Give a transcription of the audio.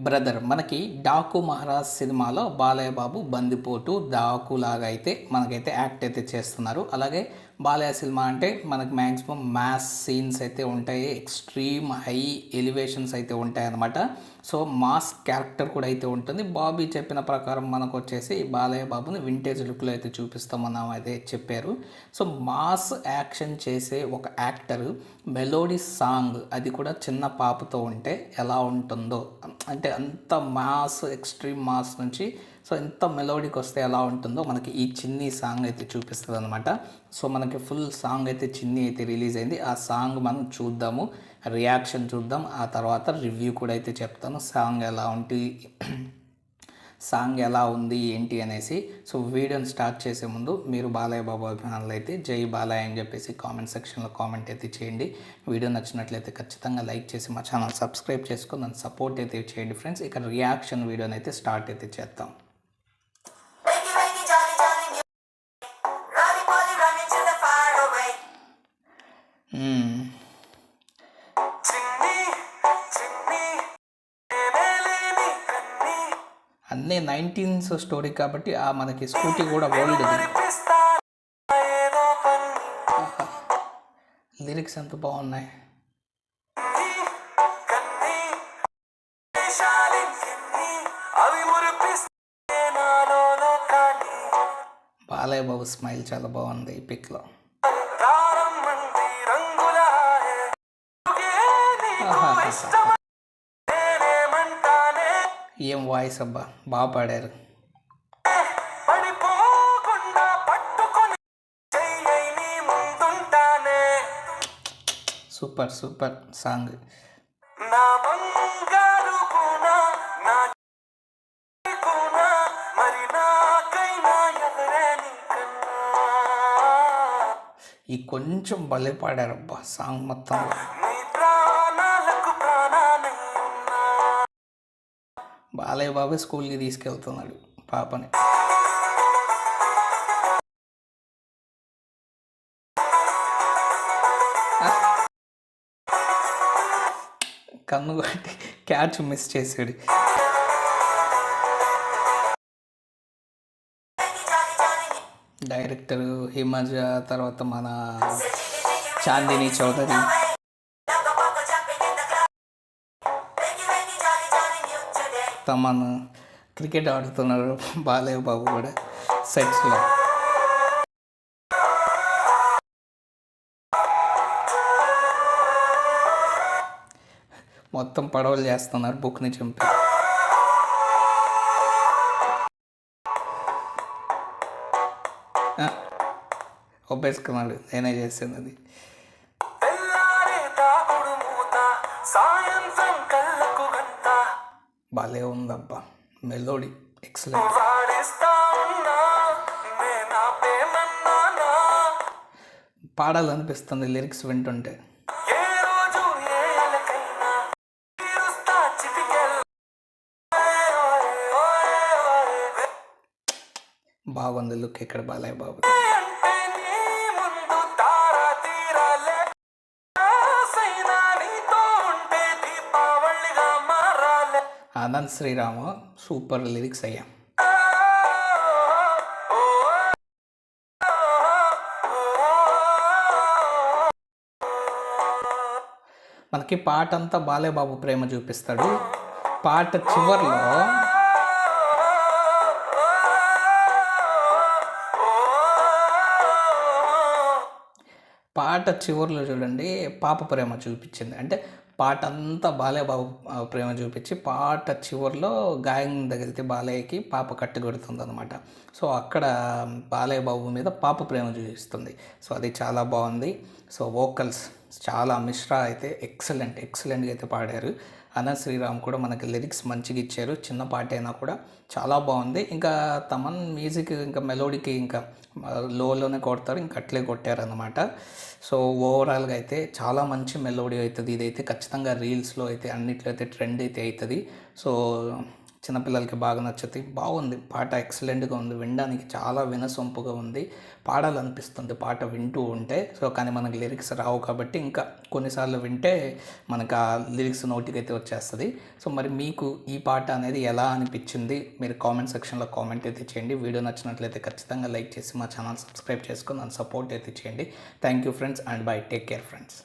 Brother మనకి డాకు మహారాజ్ సినిమాలో బాలయ్య బాబు బందిపోటు డాకు లాగా అయితే మనకైతే యాక్ట్ అయితే చేస్తున్నారు. అలాగే బాలయ్య సినిమా అంటే మనకు మ్యాక్సిమం మ్యాథ్స్ సీన్స్ అయితే ఉంటాయి, ఎక్స్ట్రీమ్ హై ఎలివేషన్స్ అయితే ఉంటాయి అన్నమాట. సో మాస్ క్యారెక్టర్ కూడా అయితే ఉంటుంది. బాబీ చెప్పిన ప్రకారం మనకు వచ్చేసి బాలయ్య బాబుని వింటేజ్ లుక్లో అయితే చూపిస్తామన్నాం అయితే చెప్పారు. సో మాస్ యాక్షన్ చేసే ఒక యాక్టర్ మెలోడీ సాంగ్ అది కూడా చిన్న పాపతో ఉంటే ఎలా ఉంటుందో, అంటే అంత మాస్ ఎక్స్ట్రీమ్ మాస్ నుంచి సో ఎంత మెలోడీకి వస్తే ఎలా ఉంటుందో మనకి ఈ చిన్ని సాంగ్ అయితే చూపిస్తుంది అనమాట. సో మనకి ఫుల్ సాంగ్ అయితే చిన్ని అయితే రిలీజ్ అయింది. ఆ సాంగ్ మనం చూద్దాము, రియాక్షన్ చూద్దాం, ఆ తర్వాత రివ్యూ కూడా అయితే చెప్తాను సాంగ్ ఎలా ఉంది ఏంటి అనేసి. సో వీడియోని స్టార్ట్ చేసే ముందు మీరు బాలయ్య బాబు అభిమానులు అయితే జై బాలయ్య అని చెప్పేసి కామెంట్ సెక్షన్లో కామెంట్ అయితే చేయండి. వీడియో నచ్చినట్లయితే ఖచ్చితంగా లైక్ చేసి మా ఛానల్ సబ్స్క్రైబ్ చేసుకొని నన్ను సపోర్ట్ అయితే చేయండి ఫ్రెండ్స్. ఇక రియాక్షన్ వీడియోని అయితే స్టార్ట్ అయితే చేద్దాం. అన్నీ 19s స్టోరీ కాబట్టి మనకి స్కూటీ కూడా ఓల్డ్. లిరిక్స్ ఎంత బాగున్నాయి. బాలయ్య బాబు స్మైల్ చాలా బాగుంది ఈ పిక్లో. ఏం వాయిస్ అబ్బా, బాగా పాడారు. Super super song. ఈ కొంచెం భలే పాడారబ్బా సాంగ్ మొత్తం. బాలయ్య బాబు స్కూల్కి తీసుకెళ్తున్నాడు పాపని. కన్ను కొట్టి క్యాచ్ మిస్ చేసాడు. డైరెక్టర్ హిమజ, తర్వాత మన చాందిని చౌదరి. తమన్ క్రికెట్ ఆడుతున్నారు బాలయ్య బాబు కూడా సెట్స్లో. మొత్తం పడవలు చేస్తున్నారు బుక్ని చంపి. ఒప్పేసుకున్నాడు, నేనే చేసింది అది. బాలే ఉందబ్బా మెలోడీ, ఎక్సలెంట్. పాడాలనిపిస్తుంది లిరిక్స్ వింటుంటే. బాగుంది లుక్ ఇక్కడ బాలయ్య బాబు. ఆనంద్ శ్రీరాము సూపర్ లిరిక్స్ అయ్యా. మనకి పాట అంతా బాలయ్య బాబు ప్రేమ చూపిస్తాడు. పాట చివర్లో చూడండి పాప ప్రేమ చూపించింది. అంటే పాట అంతా బాలయ్య బాబు ప్రేమ చూపించి పాట చివరిలో గాయం తగిలితే బాలయ్యకి పాప కట్టు కొడుతుంది అనమాట. సో అక్కడ బాలయ్య బాబు మీద పాప ప్రేమ చూపిస్తుంది. సో అది చాలా బాగుంది. సో వోకల్స్ చాలా మిశ్రా అయితే ఎక్సలెంట్గా అయితే పాడారు. అనంత్ శ్రీరామ్ కూడా మనకి లిరిక్స్ మంచిగా ఇచ్చారు. చిన్న పాట అయినా కూడా చాలా బాగుంది. ఇంకా తమన్ మ్యూజిక్ ఇంకా మెలోడీకి ఇంకా లోనే కొడతారు, ఇంకా అట్లే కొట్టారనమాట. సో ఓవరాల్గా అయితే చాలా మంచి మెలోడీ అవుతుంది. ఇదైతే ఖచ్చితంగా రీల్స్లో అయితే అన్నిట్లో అయితే ట్రెండ్ అయితే అవుతుంది. సో చిన్నపిల్లలకి బాగా నచ్చుతుంది. బాగుంది పాట, ఎక్సలెంట్గా ఉంది, వినడానికి చాలా వినసొంపుగా ఉంది, పాడాలనిపిస్తుంది పాట వింటూ ఉంటే. సో కానీ మనకి లిరిక్స్ రావు కాబట్టి ఇంకా కొన్నిసార్లు వింటే మనకు ఆ లిరిక్స్ నోటికైతే వచ్చేస్తుంది. సో మరి మీకు ఈ పాట అనేది ఎలా అనిపించింది మీరు కామెంట్ సెక్షన్లో కామెంట్ అయితే చేయండి. వీడియో నచ్చినట్లయితే ఖచ్చితంగా లైక్ చేసి మా ఛానల్ సబ్స్క్రైబ్ చేసుకొని నన్ను సపోర్ట్ అయితే చేయండి. Thank you friends and by, take care friends.